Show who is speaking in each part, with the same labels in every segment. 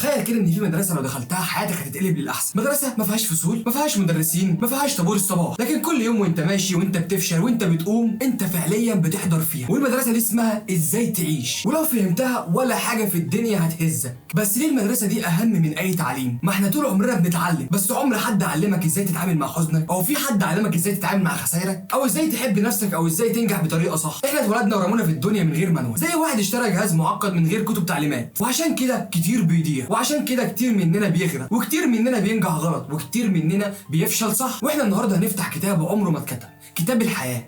Speaker 1: تخيل كده ان في مدرسه لو دخلتها حياتك هتتقلب للاحسن. مدرسه ما فيهاش فصول، ما فيهاش مدرسين، ما فيهاش طابور الصباح، لكن كل يوم وانت ماشي وانت بتفشل وانت بتقوم انت فعليا بتحضر فيها. والمدرسه دي اسمها ازاي تعيش، ولو فهمتها ولا حاجه في الدنيا هتهزك. بس ليه المدرسه دي اهم من اي تعليم؟ ما احنا طول عمرنا بنتعلم، بس عمر حد علمك ازاي تتعامل مع حزنك، او في حد علمك ازاي تتعامل مع خسائرك، او ازاي تحب نفسك، او ازاي تنجح بطريقه صح. احنا اتولدنا ورمونا في الدنيا من غير مانوال، زي واحد اشترى جهاز معقد من غير كتب تعليمات. وعشان كده كتير بيضيع، وعشان كده كتير مننا بيغرق، وكتير مننا بينجح غلط، وكتير مننا بيفشل صح. واحنا النهارده هنفتح كتاب عمره ما اتكتب، كتاب الحياه.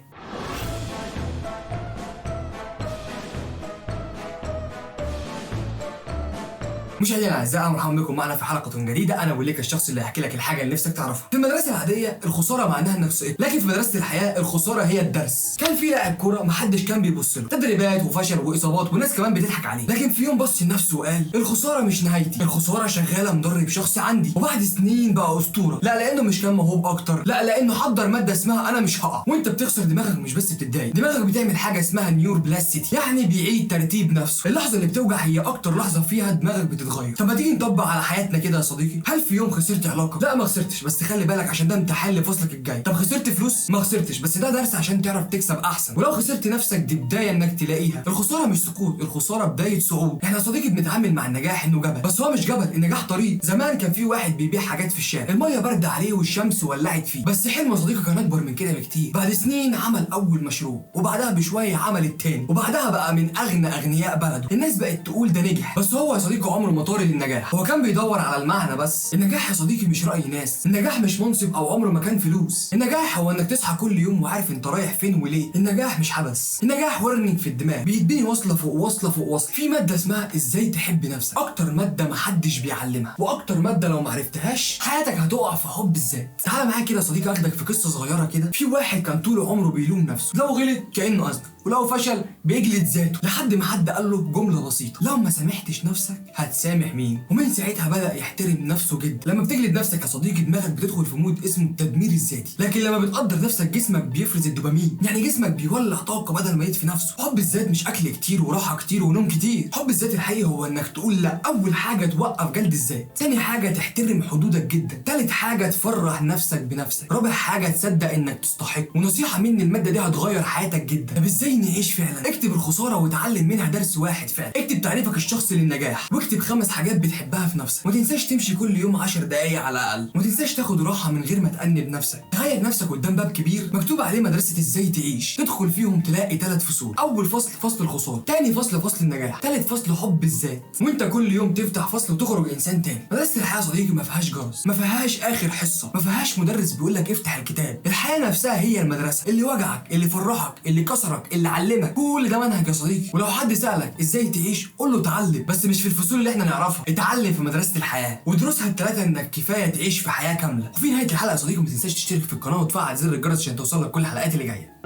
Speaker 1: مشاهدينا الاعزاء، مرحبا بكم معنا في حلقه جديده. انا وليك الشخص اللي هيحكي لك الحاجه اللي نفسك تعرفها. في المدرسه العاديه الخساره معناها انك سقطت، لكن في مدرسه الحياه الخساره هي الدرس. كان في لاعب كوره محدش كان بيبص له، تدريبات وفشل واصابات وناس كمان بتضحك عليه، لكن في يوم بص لنفسه وقال الخساره مش نهايتي، الخساره شغاله مدرب شخصي عندي. وبعد سنين بقى اسطوره، لا لانه مش كان موهوب اكتر، لا لانه حضر ماده اسمها انا مش هقع. وانت بتخسر دماغك مش بس بتتضايق، دماغك بتعمل حاجه اسمها نيور بلاستيتي، يعني بيعيد ترتيب نفسه. اللحظه اللي بتوجع هي اكتر لحظه فيها دماغك بتتغير. طب ما تيجي نطبق على حياتنا كده يا صديقي. هل في يوم خسرت علاقه؟ لا ما خسرتش، بس خلي بالك عشان ده امتحان لفصلك الجاي. طب خسرت فلوس؟ ما خسرتش، بس ده درس عشان تعرف تكسب احسن. ولو خسرت نفسك دي بدايه انك تلاقيها. الخساره مش سقوط، الخساره بدايه صعود. احنا يا صديقي بنتعامل مع النجاح انه جبل، بس هو مش جبل، النجاح طريق. زمان كان في واحد بيبيع حاجات في الشارع، الميه بارده عليه والشمس ولعت فيه، بس حلمه يا صديقي كان اكبر من كده بكتير. بعد سنين عمل اول مشروع، وبعدها بشويه عمل التاني، وبعدها بقى من اغنى اغنياء بلده. الناس بقت تقول ده نجح، بس هو يا صديقي عمره ما طار للنجاح، هو كان بيدور على المعنى بس. النجاح يا صديقي مش رأي ناس، النجاح مش منصب او عمره ما كان فلوس. النجاح هو انك تصحى كل يوم وعارف انت رايح فين وليه. النجاح مش حبس، النجاح ورنينج في الدماغ، بيتبني وصله فوق وصله فوق وصله. في ماده اسمها ازاي تحب نفسك، اكتر ماده محدش بيعلمها، واكتر ماده لو ما عرفتهاش حياتك هتقع في حب الذات. تعالى معايا كده يا صديقي اخدك في قصه صغيره كده. في واحد كان طول عمره بيلوم نفسه، لو غلط كانه اذنب، ولو فشل بيجلد ذاته، لحد ما حد قال له جمله بسيطه: لو ما سامحتش نفسك هتسامح مين؟ ومن ساعتها بدا يحترم نفسه جدا. لما بتجلد نفسك يا صديقي دماغك بتدخل في مود اسمه التدمير الذاتي، لكن لما بتقدر نفسك جسمك بيفرز الدوبامين، يعني جسمك بيولع طاقه بدل ما يطفي نفسه. حب الذات مش اكل كتير وراحه كتير ونوم كتير. حب الذات الحقيقي هو انك تقول لا. اول حاجه توقف جلد الذات، ثاني حاجه تحترم حدودك جدا، ثالث حاجه تفرح نفسك بنفسك، رابع حاجه تصدق انك تستحق. ونصيحه مني، الماده دي هتغير حياتك جدا. طب ازاي نعيش فعلا؟ اكتب الخساره وتعلم منها درس واحد فعلا. اكتب تعريفك الشخصي للنجاح، واكتب 5 حاجات بتحبها في نفسك. ما تنساش تمشي كل يوم 10 دقايق على الاقل. ما تنساش تاخد راحه من غير ما تأنب نفسك. تخيل نفسك قدام باب كبير مكتوب عليه مدرسه ازاي تعيش، تدخل فيهم تلاقي 3 فصول. اول فصل فصل الخساره، ثاني فصل فصل النجاح، ثالث فصل حب الذات. وانت كل يوم تفتح فصل وتخرج انسان تاني. مدرسه الحياه يا صديقي ما فيهاش جرس، ما فيهاش اخر حصه، ما فيهاش مدرس بيقول لك افتح الكتاب. الحياه نفسها هي المدرسه، اللي وجعك، اللي فرحك، اللي كسرك، اللي علمك، كل ده منهج يا صديقي. ولو حد سالك ازاي تعيش قول له اتعلم، بس مش في الفصول اللي احنا نعرفها، اتعلم في مدرسه الحياه ودروسها الثلاثه انك كفايه تعيش في حياه كامله. وفي نهايه الحلقه يا صديقي ما تنساش تشترك في القناه وتفعل زر الجرس عشان توصلك كل الحلقات اللي جايه.